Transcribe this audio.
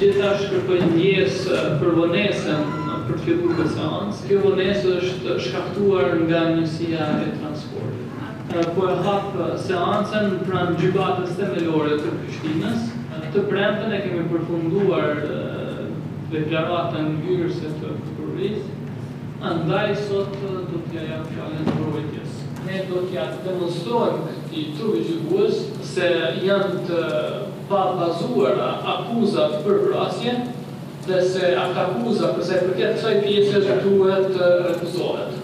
Gjithashtu kërkoj ndjesë për vonesën për të filluar këtë seancë. Kjo vonesë është shkaktuar nga njësia e transportit. Po e hap seancën pranë gjykatas themelore të Prishtinës. Të premten e kemi përfunduar deklaratën hyrëse të prokurorisë. Andaj sot do t'ja jap fjalën mbrojtjes. Ne do t'ja demonstrojmë këtij trupi gjykues se janë të pabazuara akuzat për vrasje dhe se ata akuza përsa i përket kësaj pjese duhet refuzohet.